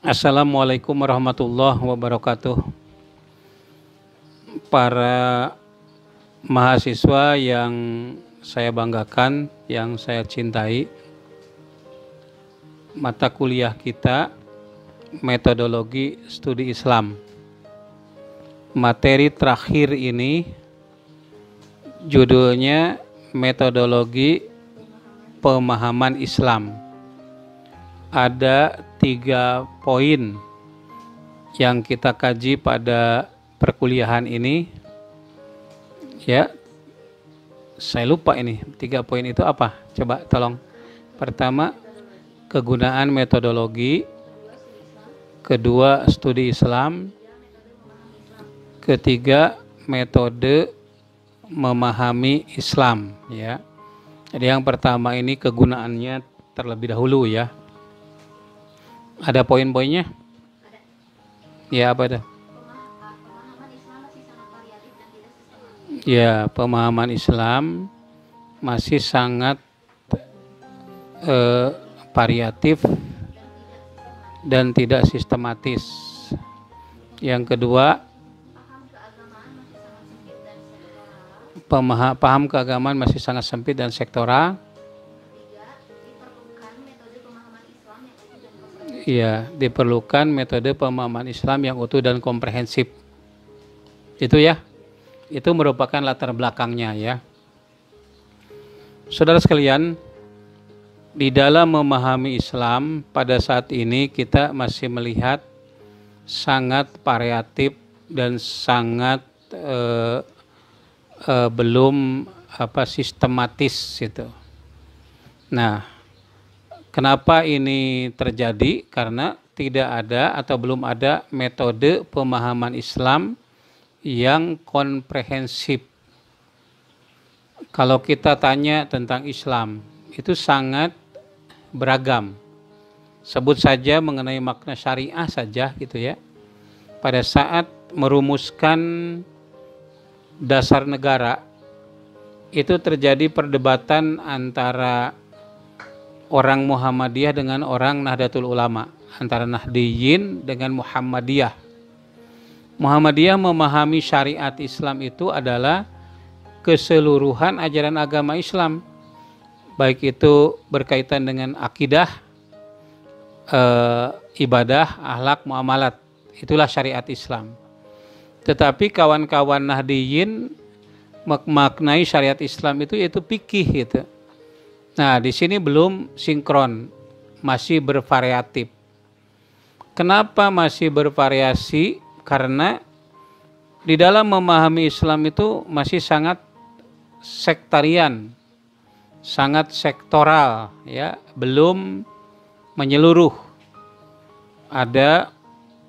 Assalamualaikum warahmatullahi wabarakatuh. Para mahasiswa yang saya banggakan, yang saya cintai, mata kuliah kita metodologi studi Islam. Materi terakhir ini judulnya metodologi pemahaman Islam. Ada 3 poin yang kita kaji pada perkuliahan ini. Ya, saya lupa ini 3 poin itu apa? Coba tolong. Pertama, kegunaan metodologi. Kedua, studi Islam. Ketiga, metode memahami Islam. Ya. Jadi yang pertama ini kegunaannya terlebih dahulu ya. Ada poin-poinnya? Ya, apa itu? Ya, pemahaman Islam masih sangat variatif dan tidak sistematis. Yang kedua, paham keagamaan masih sangat sempit dan sektoral. Iya, diperlukan metode pemahaman Islam yang utuh dan komprehensif. Itu ya. Itu merupakan latar belakangnya ya. Saudara sekalian, di dalam memahami Islam pada saat ini kita masih melihat sangat variatif dan sangat belum sistematis gitu. Nah, kenapa ini terjadi? Karena tidak ada atau belum ada metode pemahaman Islam yang komprehensif. Kalau kita tanya tentang Islam, itu sangat beragam. Sebut saja mengenai makna syariah saja gitu ya. Pada saat merumuskan dasar negara, itu terjadi perdebatan antara orang Muhammadiyah dengan orang Nahdlatul Ulama, antara Nahdiyin dengan Muhammadiyah. Muhammadiyah memahami syariat Islam itu adalah keseluruhan ajaran agama Islam, baik itu berkaitan dengan akidah, ibadah, akhlak, muamalat. Itulah syariat Islam. Tetapi kawan-kawan Nahdiyin memaknai syariat Islam itu fikih gitu. Nah, di sini belum sinkron, masih bervariatif. Kenapa masih bervariasi? Karena di dalam memahami Islam itu masih sangat sektarian, sangat sektoral, ya, belum menyeluruh. Ada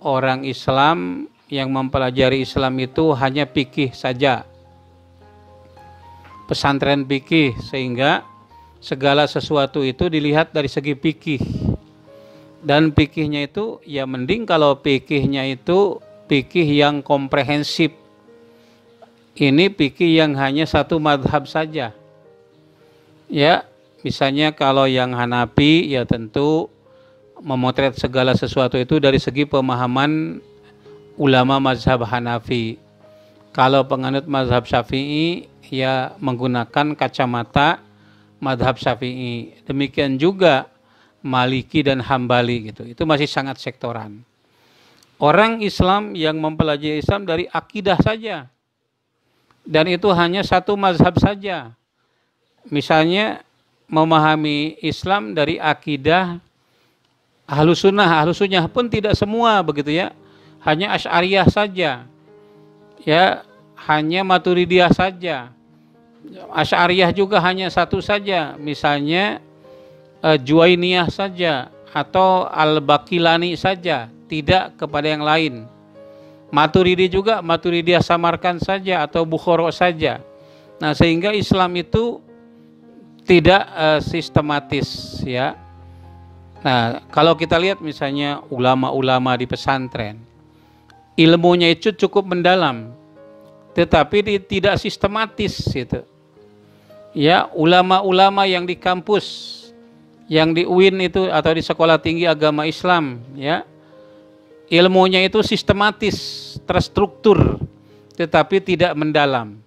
orang Islam yang mempelajari Islam itu hanya fikih saja, pesantren fikih, sehingga segala sesuatu itu dilihat dari segi fikih. Dan fikihnya itu ya mending kalau fikihnya itu fikih yang komprehensif. Ini fikih yang hanya satu madhab saja. Ya, misalnya kalau yang Hanafi ya tentu memotret segala sesuatu itu dari segi pemahaman ulama mazhab Hanafi. Kalau penganut mazhab Syafi'i ya menggunakan kacamata madhab Syafi'i. Demikian juga Maliki dan Hambali gitu. Itu masih sangat sektoran. Orang Islam yang mempelajari Islam dari akidah saja, dan itu hanya satu mazhab saja. Misalnya memahami Islam dari akidah Ahlus Sunnah pun tidak semua begitu ya. Hanya Asy'ariyah saja. Ya, hanya Maturidiyah saja. Asy'ariyah juga hanya satu saja, misalnya Juwainiyah saja atau Al-Baqilani saja, tidak kepada yang lain. Maturidi juga Maturidiyah Samarkand saja atau Bukhara saja. Nah, sehingga Islam itu tidak sistematis ya. Nah, kalau kita lihat misalnya ulama-ulama di pesantren, ilmunya itu cukup mendalam, tetapi tidak sistematis gitu. Ya, ulama-ulama yang di kampus, yang di UIN itu atau di Sekolah Tinggi Agama Islam, ya, ilmunya itu sistematis, terstruktur, tetapi tidak mendalam.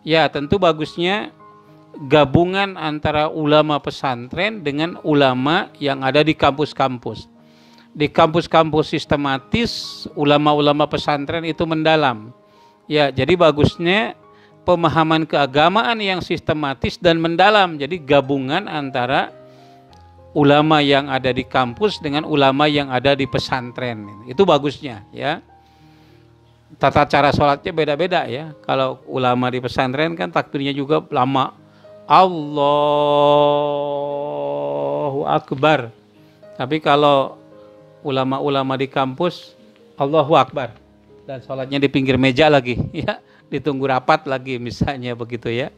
Ya, tentu bagusnya gabungan antara ulama pesantren dengan ulama yang ada di kampus-kampus. Di kampus-kampus sistematis, ulama-ulama pesantren itu mendalam. Ya, jadi bagusnya pemahaman keagamaan yang sistematis dan mendalam. Jadi gabungan antara ulama yang ada di kampus dengan ulama yang ada di pesantren. Itu bagusnya, ya. Tata cara sholatnya beda-beda, ya. Kalau ulama di pesantren kan takbirnya juga lama. Allahu Akbar. Tapi kalau ulama-ulama di kampus, Allahu Akbar. Dan sholatnya di pinggir meja lagi, ya. Ditunggu rapat lagi misalnya begitu, ya.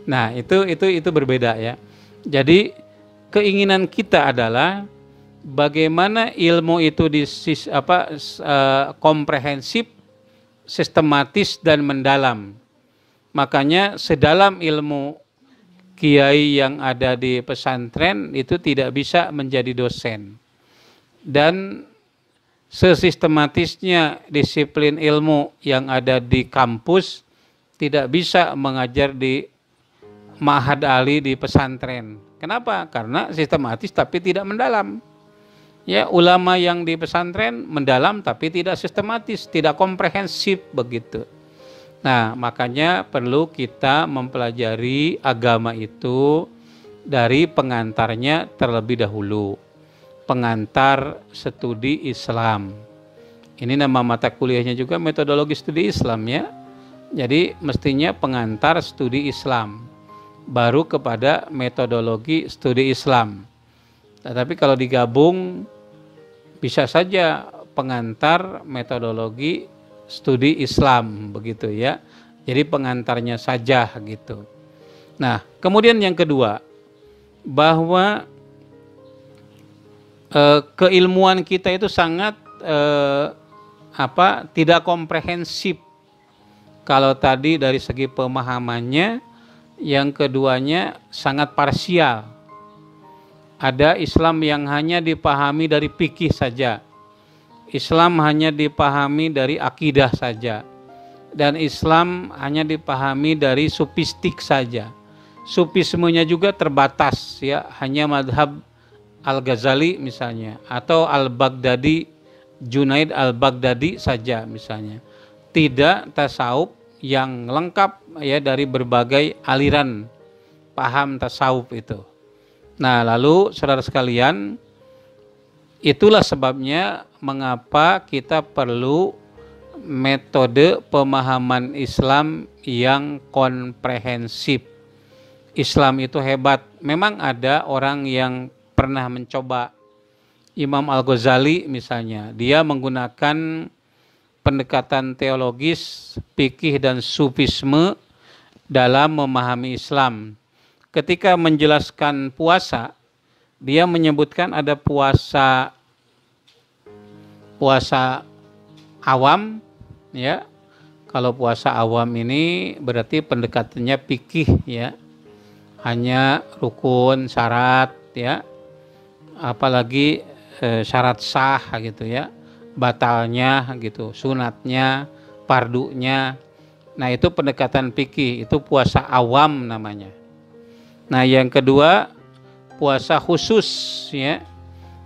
Nah, itu berbeda, ya. Jadi keinginan kita adalah bagaimana ilmu itu komprehensif, sistematis dan mendalam. Makanya sedalam ilmu kiai yang ada di pesantren itu tidak bisa menjadi dosen. Dan sesistematisnya disiplin ilmu yang ada di kampus tidak bisa mengajar di Ma'had Ali di pesantren. Kenapa? Karena sistematis tapi tidak mendalam. Ya, ulama yang di pesantren mendalam tapi tidak sistematis, tidak komprehensif begitu. Nah, makanya perlu kita mempelajari agama itu dari pengantarnya terlebih dahulu. Pengantar studi Islam. Ini nama mata kuliahnya juga metodologi studi Islam, ya. Jadi mestinya pengantar studi Islam, baru kepada metodologi studi Islam. Tetapi kalau digabung bisa saja pengantar metodologi studi Islam begitu, ya. Jadi pengantarnya saja gitu. Nah, kemudian yang kedua, bahwa keilmuan kita itu sangat tidak komprehensif. Kalau tadi dari segi pemahamannya, yang keduanya sangat parsial. Ada Islam yang hanya dipahami dari fikih saja. Islam hanya dipahami dari akidah saja. Dan Islam hanya dipahami dari sufistik saja. Sufismenya juga terbatas, ya, hanya madhab Al-Ghazali misalnya, atau Al-Baghdadi, Junaid Al-Baghdadi saja misalnya. Tidak tasawuf yang lengkap, ya, dari berbagai aliran paham tasawuf itu. Nah, lalu saudara sekalian, itulah sebabnya mengapa kita perlu metode pemahaman Islam yang komprehensif. Islam itu hebat. Memang ada orang yang pernah mencoba. Imam Al-Ghazali misalnya, dia menggunakan pendekatan teologis, fikih dan sufisme dalam memahami Islam. Ketika menjelaskan puasa, dia menyebutkan ada puasa awam, ya. Kalau puasa awam ini berarti pendekatannya fikih, ya. Hanya rukun, syarat, ya. Apalagi syarat sah gitu, ya, batalnya gitu, sunatnya, pardunya. Nah, itu pendekatan fikih, itu puasa awam namanya. Nah, yang kedua puasa khusus, ya.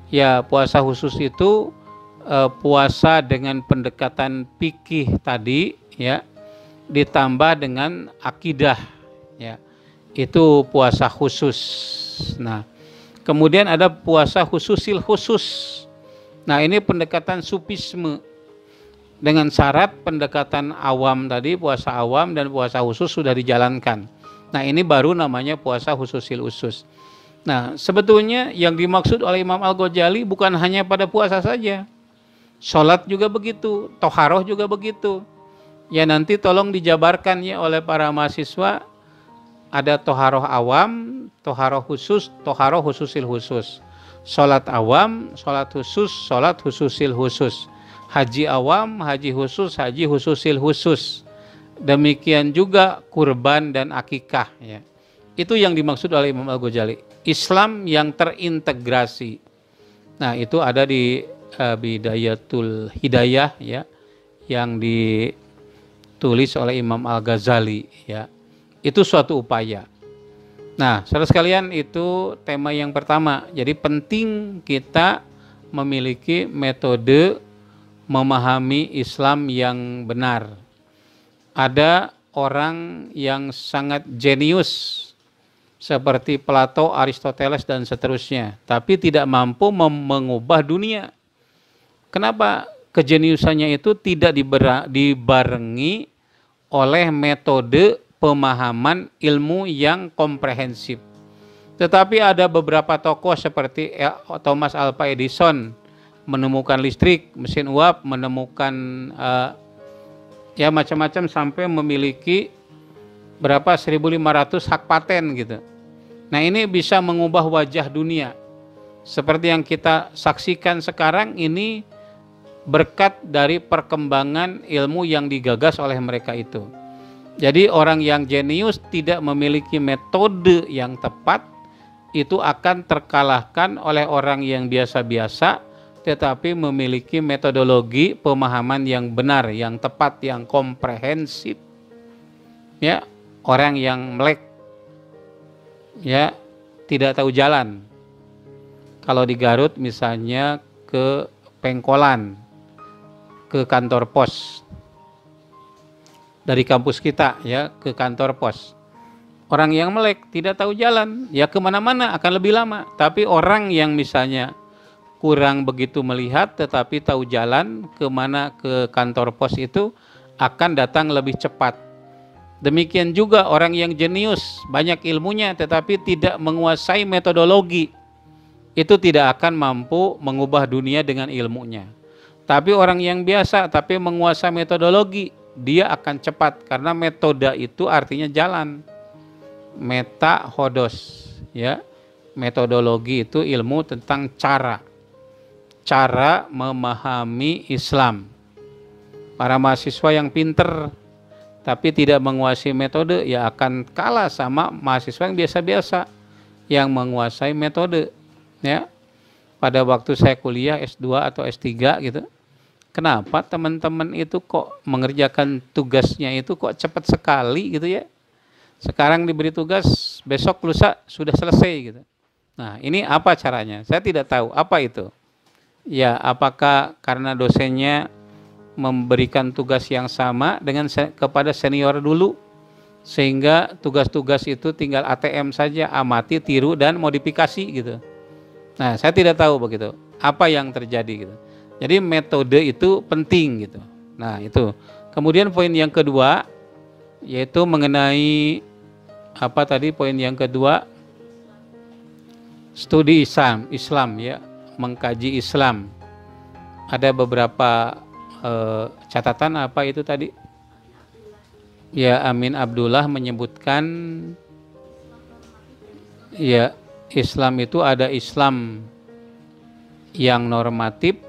Ya, puasa khusus itu puasa dengan pendekatan fikih tadi, ya, ditambah dengan akidah, ya. Itu puasa khusus. Nah, kemudian ada puasa khususil khusus. Nah, ini pendekatan sufisme dengan syarat pendekatan awam tadi, puasa awam dan puasa khusus sudah dijalankan. Nah, ini baru namanya puasa khususil khusus. Nah, sebetulnya yang dimaksud oleh Imam Al-Ghazali bukan hanya pada puasa saja. Sholat juga begitu, toharoh juga begitu. Ya, nanti tolong dijabarkan, ya, oleh para mahasiswa. Ada toharoh awam, toharoh khusus, toharoh khususil khusus. Sholat awam, sholat khusus, sholat khususil khusus. Haji awam, haji khusus, haji khususil khusus. Demikian juga kurban dan akikah, ya. Itu yang dimaksud oleh Imam Al-Ghazali. Islam yang terintegrasi. Nah, itu ada di Bidayatul Hidayah ya, yang ditulis oleh Imam Al-Ghazali ya. Itu suatu upaya. Nah, saudara sekalian, itu tema yang pertama. Jadi penting kita memiliki metode memahami Islam yang benar. Ada orang yang sangat jenius seperti Plato, Aristoteles dan seterusnya, tapi tidak mampu mengubah dunia. Kenapa? Kejeniusannya itu tidak dibarengi oleh metode pemahaman ilmu yang komprehensif. Tetapi ada beberapa tokoh seperti Thomas Alva Edison menemukan listrik, mesin uap, menemukan ya macam-macam, sampai memiliki berapa 1.500 hak paten gitu. Nah, ini bisa mengubah wajah dunia. Seperti yang kita saksikan sekarang ini berkat dari perkembangan ilmu yang digagas oleh mereka itu. Jadi orang yang jenius tidak memiliki metode yang tepat, itu akan terkalahkan oleh orang yang biasa-biasa, tetapi memiliki metodologi pemahaman yang benar, yang tepat, yang komprehensif. Ya, orang yang melek, ya, tidak tahu jalan. Kalau di Garut misalnya ke Pengkolan, ke kantor pos, dari kampus kita ya ke kantor pos. Orang yang melek tidak tahu jalan, ya kemana-mana akan lebih lama. Tapi orang yang misalnya kurang begitu melihat tetapi tahu jalan kemana ke kantor pos itu akan datang lebih cepat. Demikian juga orang yang jenius, banyak ilmunya tetapi tidak menguasai metodologi, itu tidak akan mampu mengubah dunia dengan ilmunya. Tapi orang yang biasa tapi menguasai metodologi, dia akan cepat, karena metode itu artinya jalan. Metahodos ya. Metodologi itu ilmu tentang cara memahami Islam. Para mahasiswa yang pinter tapi tidak menguasai metode ya akan kalah sama mahasiswa yang biasa-biasa yang menguasai metode ya. Pada waktu saya kuliah S2 atau S3 gitu, kenapa teman-teman itu kok mengerjakan tugasnya itu kok cepat sekali gitu ya. Sekarang diberi tugas, besok lusa sudah selesai gitu. Nah, ini apa caranya? Saya tidak tahu apa itu. Ya, apakah karena dosennya memberikan tugas yang sama dengan kepada senior dulu, sehingga tugas-tugas itu tinggal ATM saja, amati, tiru, dan modifikasi gitu. Nah, saya tidak tahu begitu apa yang terjadi gitu. Jadi metode itu penting gitu. Nah, itu. Kemudian poin yang kedua yaitu mengenai apa tadi poin yang kedua? Studi Islam ya, mengkaji Islam. Ada beberapa catatan apa itu tadi? Ya, Amin Abdullah menyebutkan ya, Islam itu ada Islam yang normatif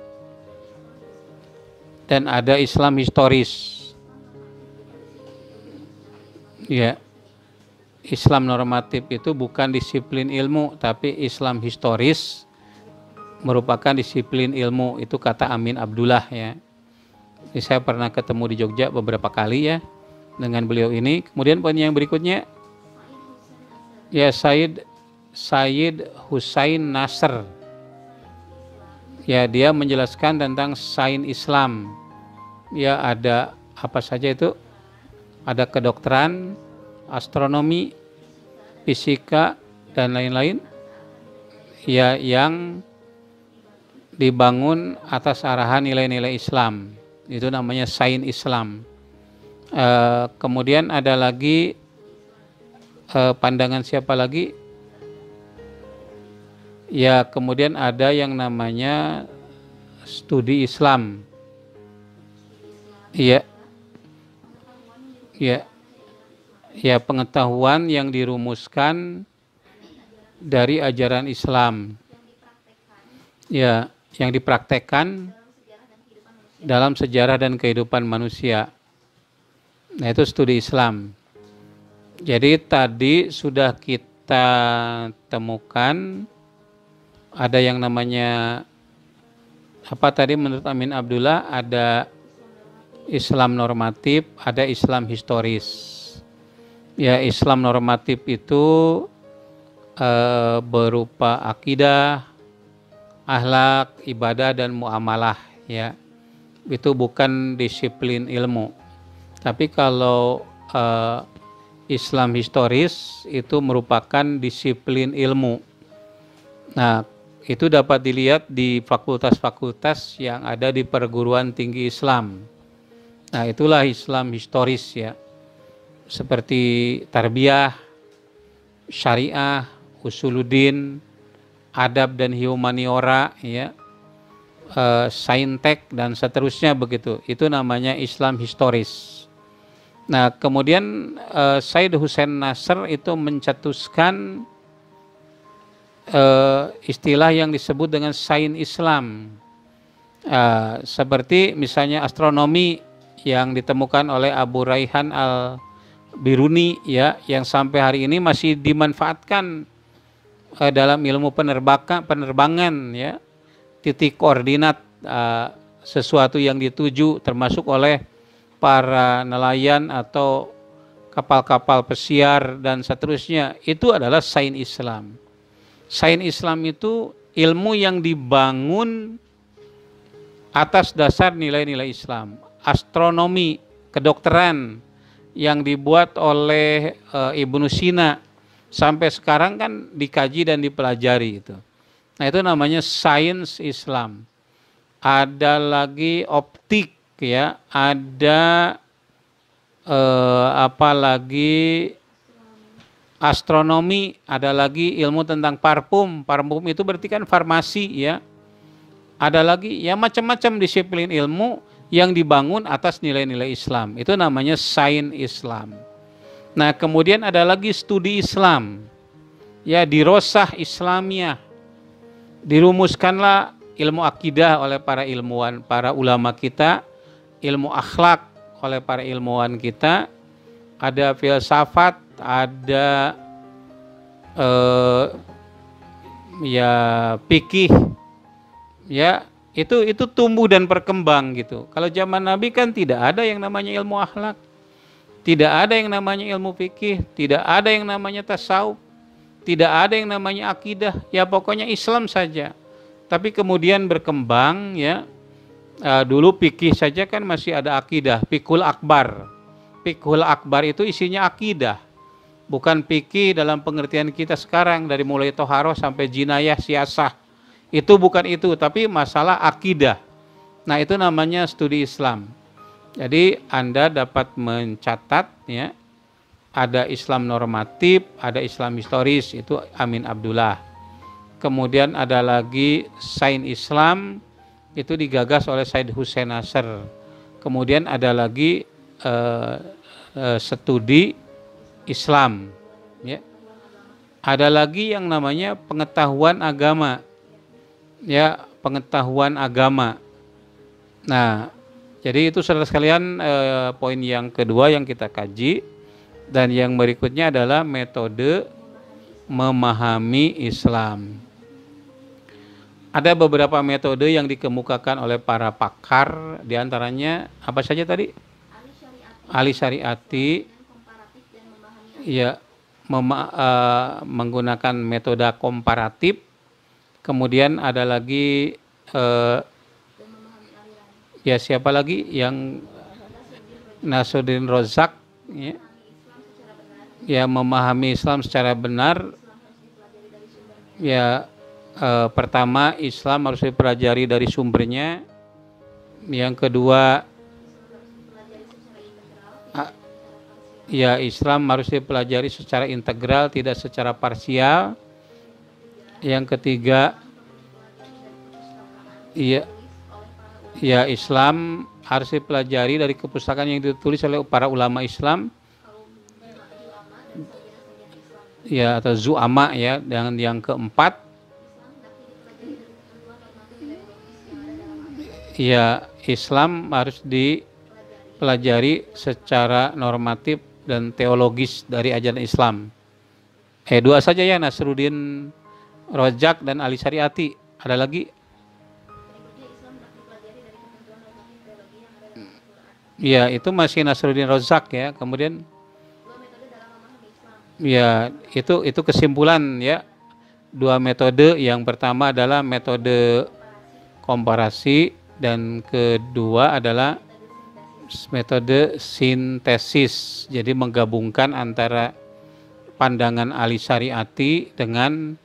dan ada Islam historis. Ya, Islam normatif itu bukan disiplin ilmu, tapi Islam historis merupakan disiplin ilmu. Itu kata Amin Abdullah ya. Jadi saya pernah ketemu di Jogja beberapa kali ya dengan beliau ini. Kemudian poin yang berikutnya ya, Sayyid Husain Nasr. Ya, dia menjelaskan tentang sains Islam. Ya, ada apa saja itu? Ada kedokteran, astronomi, fisika, dan lain-lain. Ya, yang dibangun atas arahan nilai-nilai Islam. Itu namanya sains Islam. Kemudian ada lagi pandangan siapa lagi? Ya, kemudian ada yang namanya studi Islam. Iya. Ya. Ya, pengetahuan yang dirumuskan dari ajaran Islam. Ya, yang dipraktekkan dalam sejarah dan kehidupan manusia. Nah, itu studi Islam. Jadi tadi sudah kita temukan ada yang namanya Apa tadi menurut Amin Abdullah? Ada Islam normatif, ada Islam historis. Ya, Islam normatif itu berupa akidah, akhlak, ibadah dan muamalah, ya. Itu bukan disiplin ilmu. Tapi kalau Islam historis itu merupakan disiplin ilmu. Nah, itu dapat dilihat di fakultas-fakultas yang ada di perguruan tinggi Islam. Nah, itulah Islam historis, ya. Seperti tarbiyah, syariah, usuluddin, adab dan humaniora, ya, saintek dan seterusnya begitu. Itu namanya Islam historis. Nah, kemudian Said Hussein Nasr itu mencetuskan istilah yang disebut dengan sains Islam, seperti misalnya astronomi yang ditemukan oleh Abu Raihan al-Biruni, ya, yang sampai hari ini masih dimanfaatkan dalam ilmu penerbangan, ya, titik koordinat sesuatu yang dituju, termasuk oleh para nelayan atau kapal-kapal pesiar dan seterusnya. Itu adalah sains Islam. Sains Islam itu ilmu yang dibangun atas dasar nilai-nilai Islam. Astronomi, kedokteran yang dibuat oleh Ibnu Sina sampai sekarang kan dikaji dan dipelajari itu. Nah, itu namanya sains Islam. Ada lagi optik, ya, ada apa lagi, astronomi, ada lagi ilmu tentang parfum. Parfum itu berarti kan farmasi, ya. Ada lagi ya macam-macam disiplin ilmu yang dibangun atas nilai-nilai Islam. Itu namanya sains Islam. Nah, kemudian ada lagi studi Islam. Ya, dirosah Islamiyah. Dirumuskanlah ilmu akidah oleh para ilmuwan, para ulama kita, ilmu akhlak oleh para ilmuwan kita, ada filsafat, ada ya fikih, ya, itu tumbuh dan berkembang gitu. Kalau zaman Nabi kan tidak ada yang namanya ilmu akhlak, tidak ada yang namanya ilmu fikih, tidak ada yang namanya tasawuf, tidak ada yang namanya akidah, ya pokoknya Islam saja. Tapi kemudian berkembang, ya. Dulu fikih saja kan masih ada akidah, fiqhul akbar. Fiqhul akbar itu isinya akidah. Bukan fikih dalam pengertian kita sekarang dari mulai toharoh sampai jinayah, siasah. Itu bukan itu, tapi masalah akidah. Nah, itu namanya studi Islam. Jadi Anda dapat mencatat, ya, ada Islam normatif, ada Islam historis, itu Amin Abdullah. Kemudian ada lagi sains Islam, itu digagas oleh Said Hussein Nasr. Kemudian ada lagi studi Islam, ya. Ada lagi yang namanya pengetahuan agama, ya, pengetahuan agama. Nah, jadi itu saudara sekalian poin yang kedua yang kita kaji. Dan yang berikutnya adalah metode memahami Islam. Ada beberapa metode yang dikemukakan oleh para pakar, diantaranya apa saja tadi? Ahli syariati, ya, menggunakan metode komparatif. Kemudian ada lagi ya, siapa lagi yang Nasruddin Rozak, ya, ya, memahami Islam secara benar. Ya, pertama Islam harus dipelajari dari sumbernya. Yang kedua, ya, Islam harus dipelajari secara integral, tidak secara parsial. Yang ketiga, ya, Islam harus dipelajari dari kepustakaan yang ditulis oleh para ulama Islam, ya, atau zu'ama, ya. Dan yang keempat, ya, Islam harus dipelajari secara normatif dan teologis dari ajaran Islam. Dua saja ya, Nasruddin Rozak dan Ali Syariati. Ada lagi? Ya, itu masih Nasruddin Razak ya. Kemudian ya itu kesimpulan ya. Dua metode, yang pertama adalah metode komparasi dan kedua adalah metode sintesis. Jadi menggabungkan antara pandangan Ali Syariati dengan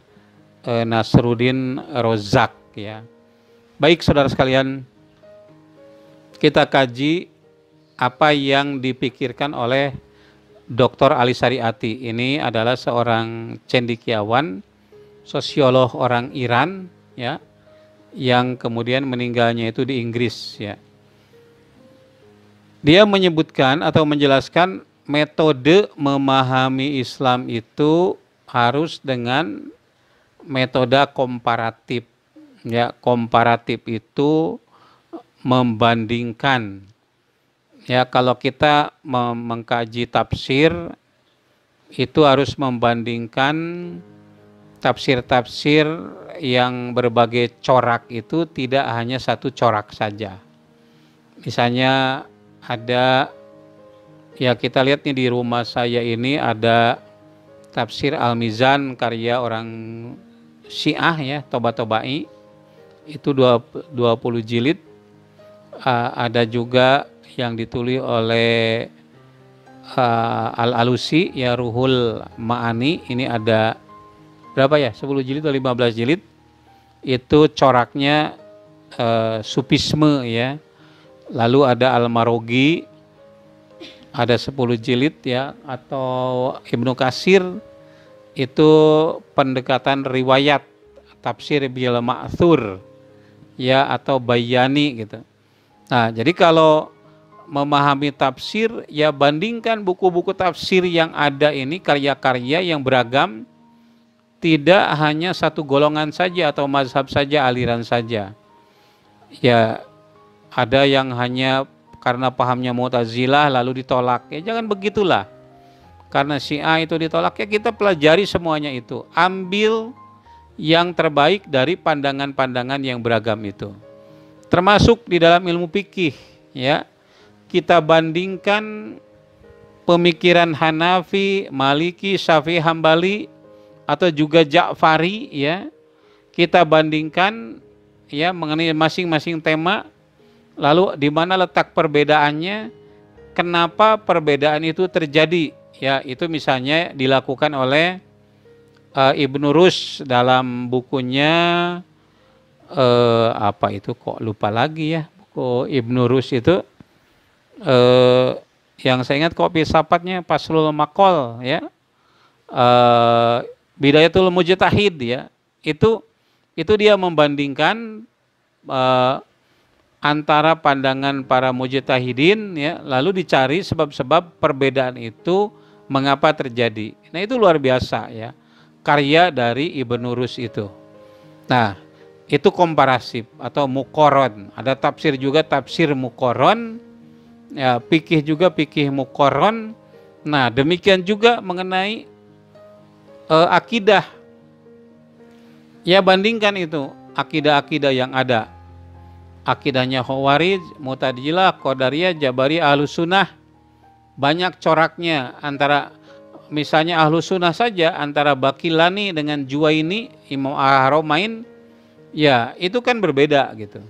Nasruddin Razak ya. Baik saudara sekalian, kita kaji apa yang dipikirkan oleh Dr. Ali Syariati. Ini adalah seorang cendekiawan, sosiolog orang Iran ya, yang kemudian meninggalnya itu di Inggris ya. Dia menyebutkan atau menjelaskan metode memahami Islam itu harus dengan metode komparatif. Ya, komparatif itu membandingkan. Ya, kalau kita mengkaji tafsir itu harus membandingkan tafsir-tafsir yang berbagai corak itu, tidak hanya satu corak saja. Misalnya ada, ya kita lihat nih di rumah saya ini ada tafsir Al-Mizan karya orang Syiah ya, Toba-Tobai, itu 20 jilid. Ada juga yang ditulis oleh Al-Alusi ya, Ruhul Ma'ani, ini ada berapa ya, 10 jilid atau 15 jilid. Itu coraknya Sufisme ya. Lalu ada Al-Marogi, ada 10 jilid ya, atau Ibnu Katsir itu pendekatan riwayat, tafsir bil ma'thur ya, atau Bayani gitu. Nah, jadi kalau memahami tafsir ya bandingkan buku-buku tafsir yang ada ini, karya-karya yang beragam, tidak hanya satu golongan saja atau mazhab saja, aliran saja. Ya, ada yang hanya karena pahamnya Mu'tazilah lalu ditolak. Ya jangan begitulah. Karena Syiah itu ditolak, ya kita pelajari semuanya itu. Ambil yang terbaik dari pandangan-pandangan yang beragam itu. Termasuk di dalam ilmu fikih ya. Kita bandingkan pemikiran Hanafi, Maliki, Syafi'i, Hambali atau juga Ja'fari ya. Kita bandingkan ya mengenai masing-masing tema, lalu di mana letak perbedaannya, kenapa perbedaan itu terjadi ya. Itu misalnya dilakukan oleh Ibnu Rushd dalam bukunya apa itu, kok lupa lagi ya, buku Ibnu Rushd itu yang saya ingat kopi sapatnya Faslul Maqal ya, Bidayatul Mujtahid ya. Itu dia membandingkan antara pandangan para mujtahidin ya, lalu dicari sebab-sebab perbedaan itu mengapa terjadi. Nah, itu luar biasa ya, karya dari Ibnu Rushd itu. Nah, itu komparasif atau muqarron. Ada tafsir juga, tafsir muqarron ya, fikih juga fikih muqarron. Nah, demikian juga mengenai akidah. Ya, bandingkan itu akidah-akidah yang ada. Akidahnya Khawarij, Mu'tazilah, Qadariyah, Jabariyah, Ahlus Sunnah. Banyak coraknya, antara misalnya Ahlus Sunnah saja, antara Baqillani dengan Juwaini, Imam Al-Haramain, ya itu kan berbeda gitu.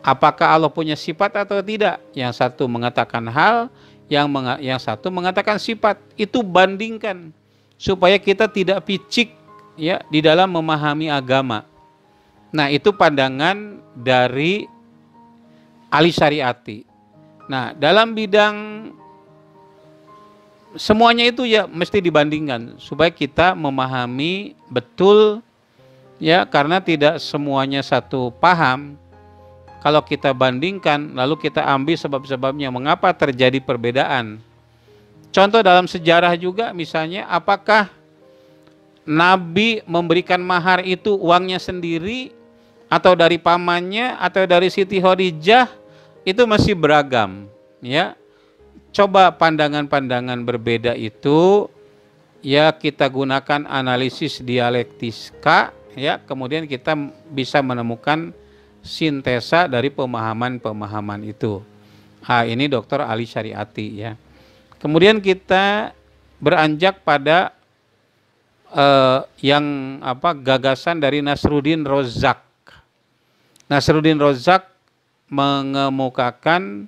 Apakah Allah punya sifat atau tidak? Yang satu mengatakan hal, yang satu mengatakan sifat. Itu bandingkan supaya kita tidak picik ya di dalam memahami agama. Nah, itu pandangan dari Ali Syariati. Nah, dalam bidang semuanya itu ya mesti dibandingkan supaya kita memahami betul ya, karena tidak semuanya satu paham. Kalau kita bandingkan lalu kita ambil sebab-sebabnya mengapa terjadi perbedaan. Contoh dalam sejarah juga, misalnya apakah Nabi memberikan mahar itu uangnya sendiri atau dari pamannya atau dari Siti Khadijah, itu masih beragam ya. Coba pandangan-pandangan berbeda itu ya kita gunakan analisis dialektika ya, kemudian kita bisa menemukan sintesa dari pemahaman-pemahaman itu. Ini Dr. Ali Syariati ya. Kemudian kita beranjak pada gagasan dari Nasruddin Rozak. Nasruddin Rozak mengemukakan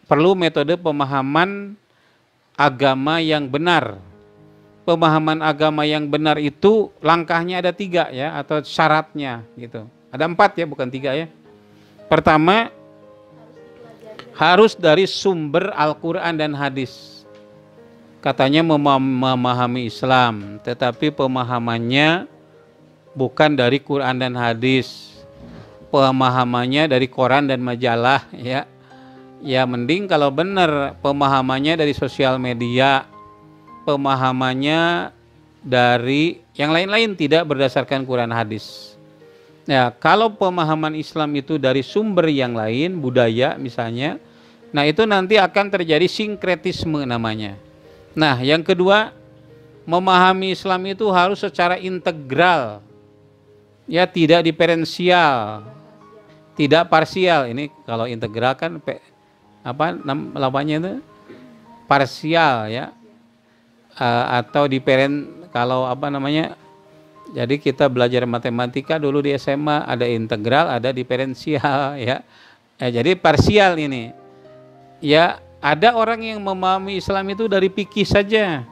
perlu metode pemahaman agama yang benar. Pemahaman agama yang benar itu langkahnya ada 3 ya, atau syaratnya gitu. Ada 4 ya, bukan 3 ya. Pertama, harus dari sumber Al-Quran dan hadis. Katanya memahami Islam, tetapi pemahamannya bukan dari Quran dan hadis. Pemahamannya dari koran dan majalah ya. Ya mending kalau benar pemahamannya dari sosial media, pemahamannya dari yang lain-lain, tidak berdasarkan Quran hadis. Ya, kalau pemahaman Islam itu dari sumber yang lain, budaya misalnya, nah itu nanti akan terjadi sinkretisme namanya. Nah, yang kedua, memahami Islam itu harus secara integral. Ya, tidak diferensial, tidak parsial. Ini kalau integral kan namanya itu parsial ya. Atau kalau jadi kita belajar matematika dulu di SMA, ada integral, ada diferensial ya. Jadi parsial ini ya. Ada orang yang memahami Islam itu dari fikih saja,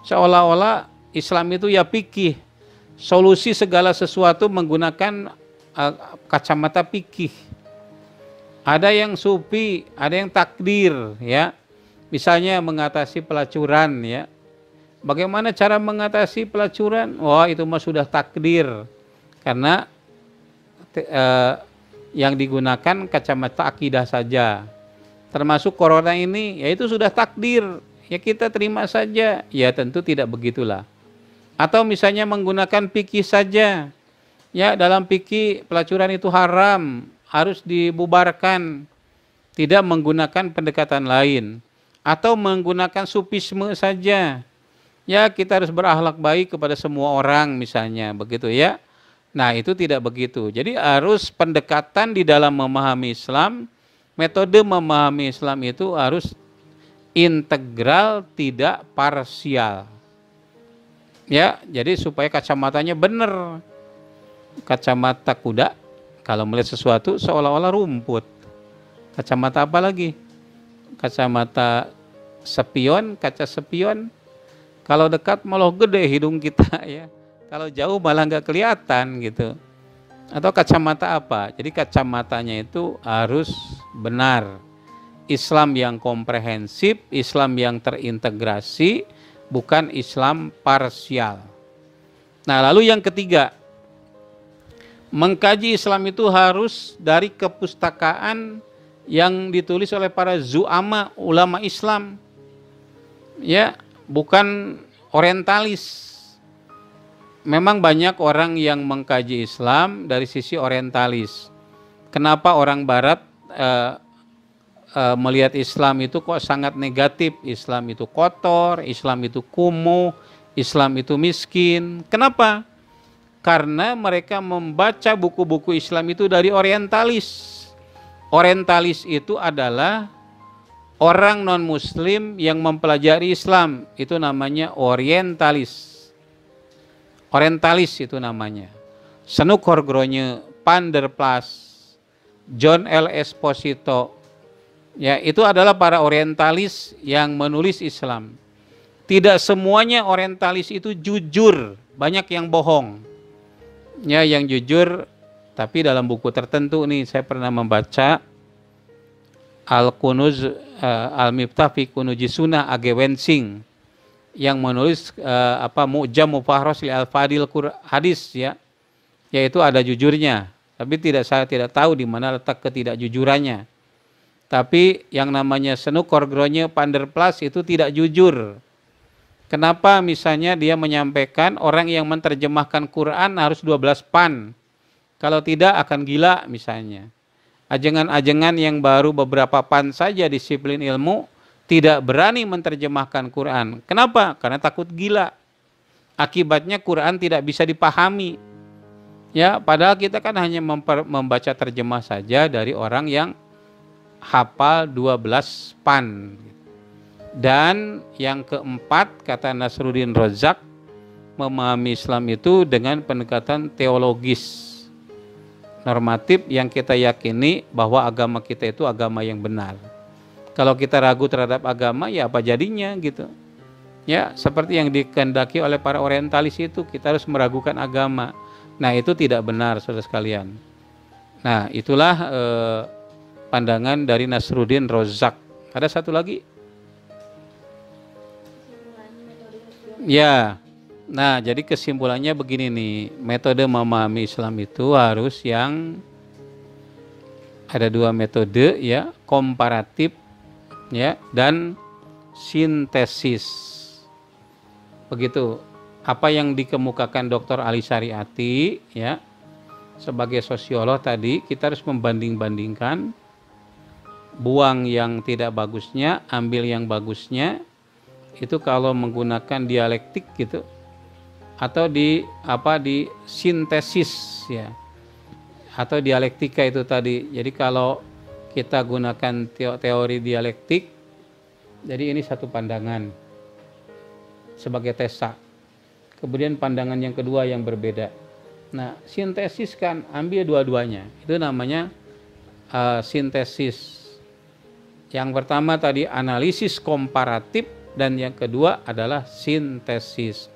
seolah-olah Islam itu ya fikih, solusi segala sesuatu menggunakan kacamata fikih. Ada yang sufi, ada yang takdir ya, misalnya mengatasi pelacuran ya. Bagaimana cara mengatasi pelacuran? Wah, itu mah sudah takdir, karena yang digunakan kacamata akidah saja. Termasuk corona ini, ya itu sudah takdir, ya kita terima saja. Ya tentu tidak begitulah. Atau misalnya menggunakan fikih saja, ya dalam fikih pelacuran itu haram, harus dibubarkan, tidak menggunakan pendekatan lain. Atau menggunakan sufisme saja, ya kita harus berakhlak baik kepada semua orang misalnya, begitu ya. Nah itu tidak begitu. Jadi harus pendekatan di dalam memahami Islam, metode memahami Islam itu harus integral, tidak parsial. Ya, jadi supaya kacamatanya benar. Kacamata kuda kalau melihat sesuatu seolah-olah rumput. Kacamata apa lagi? Kacamata spion, kaca spion. Kalau dekat malah gede hidung kita ya. Kalau jauh malah nggak kelihatan gitu. Atau kacamata apa? Jadi kacamatanya itu harus benar. Islam yang komprehensif, Islam yang terintegrasi, bukan Islam parsial. Nah, lalu yang ketiga, mengkaji Islam itu harus dari kepustakaan yang ditulis oleh para zu'ama, ulama Islam. Ya, bukan orientalis. Memang banyak orang yang mengkaji Islam dari sisi orientalis. Kenapa orang Barat melihat Islam itu kok sangat negatif? Islam itu kotor, Islam itu kumuh, Islam itu miskin. Kenapa? Karena mereka membaca buku-buku Islam itu dari orientalis. Orientalis itu adalah orang non-muslim yang mempelajari Islam. Itu namanya orientalis. Orientalis itu namanya. Senukor Gronye, Van der Plas, John L. Esposito, ya itu adalah para orientalis yang menulis Islam. Tidak semuanya orientalis itu jujur, banyak yang bohong. Ya, yang jujur, tapi dalam buku tertentu nih saya pernah membaca Al-Kunuz Al-Miftah fi Kunuji Sunnah A.G. Wensing yang menulis Mu'jam Mufahros li Al-Fadil Hadis ya. Yaitu ada jujurnya, tapi saya tidak tahu di mana letak ketidakjujurannya. Tapi yang namanya Senukor Gronye, Van der Plas itu tidak jujur. Kenapa? Misalnya dia menyampaikan orang yang menerjemahkan Quran harus 12 pan. Kalau tidak akan gila misalnya. Ajengan-ajengan yang baru beberapa pan saja disiplin ilmu tidak berani menerjemahkan Quran. Kenapa? Karena takut gila. Akibatnya Quran tidak bisa dipahami. Ya, padahal kita kan hanya membaca terjemah saja dari orang yang hafal 12 pan. Dan yang keempat, kata Nasruddin Razak, memahami Islam itu dengan pendekatan teologis, normatif, yang kita yakini bahwa agama kita itu agama yang benar. Kalau kita ragu terhadap agama, ya apa jadinya gitu. Ya, seperti yang dikehendaki oleh para orientalis itu, kita harus meragukan agama. Nah, itu tidak benar, saudara sekalian. Nah, itulah pandangan dari Nasruddin Razak. Ada satu lagi? Ya. Nah, jadi kesimpulannya begini nih, metode memahami Islam itu harus yang ada dua metode ya, komparatif ya dan sintesis. Begitu. Apa yang dikemukakan Dr. Ali Syariati ya, sebagai sosiolog tadi, kita harus membanding-bandingkan, buang yang tidak bagusnya, ambil yang bagusnya. Itu kalau menggunakan dialektik gitu, atau di sintesis ya, atau dialektika itu tadi. Jadi kalau kita gunakan teori dialektik, jadi ini satu pandangan sebagai tesa, kemudian pandangan yang kedua yang berbeda. Nah, sintesis kan ambil dua-duanya, itu namanya sintesis. Yang pertama tadi analisis komparatif, dan yang kedua adalah sintesis.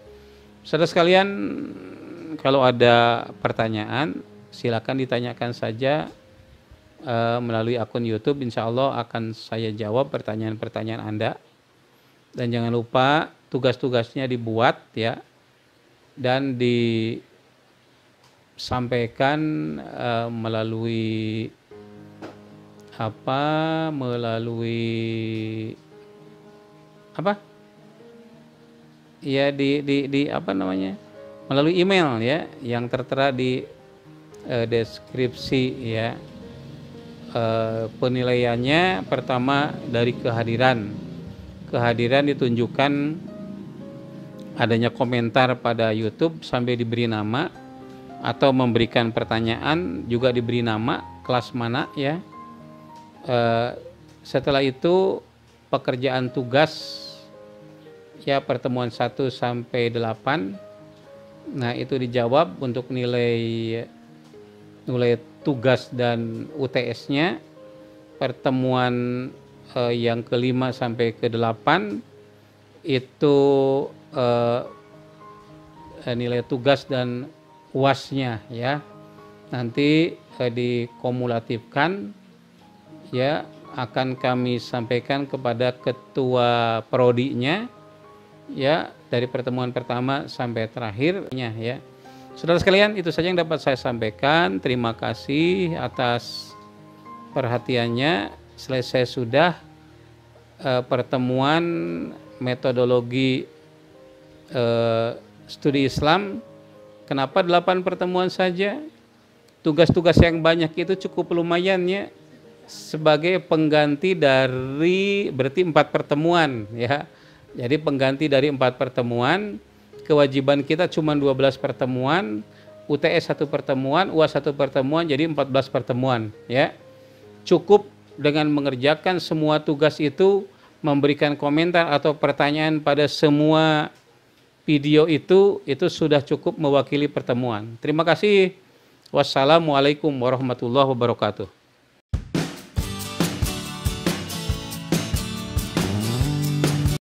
Saudara sekalian, kalau ada pertanyaan, silakan ditanyakan saja melalui akun YouTube. Insya Allah akan saya jawab pertanyaan-pertanyaan Anda. Dan jangan lupa tugas-tugasnya dibuat ya, dan disampaikan melalui ya melalui email ya, yang tertera di deskripsi ya. Penilaiannya pertama dari kehadiran ditunjukkan adanya komentar pada YouTube sambil diberi nama, atau memberikan pertanyaan juga diberi nama, kelas mana ya. Setelah itu pekerjaan tugas ya, pertemuan 1 sampai 8. Nah, itu dijawab untuk nilai tugas dan UTS-nya. Pertemuan yang ke-5 sampai ke-8 itu nilai tugas dan UAS-nya ya. Nanti dikumulatifkan ya, akan kami sampaikan kepada ketua prodinya ya, dari pertemuan pertama sampai terakhirnya ya. Saudara sekalian, itu saja yang dapat saya sampaikan. Terima kasih atas perhatiannya. Selesai sudah pertemuan metodologi studi Islam. Kenapa 8 pertemuan saja? Tugas-tugas yang banyak itu cukup lumayan ya, sebagai pengganti dari berarti 4 pertemuan ya. Jadi pengganti dari 4 pertemuan, kewajiban kita cuma 12 pertemuan, UTS 1 pertemuan, UAS 1 pertemuan, jadi 14 pertemuan ya. Cukup dengan mengerjakan semua tugas itu, memberikan komentar atau pertanyaan pada semua video itu sudah cukup mewakili pertemuan. Terima kasih. Wassalamualaikum warahmatullahi wabarakatuh.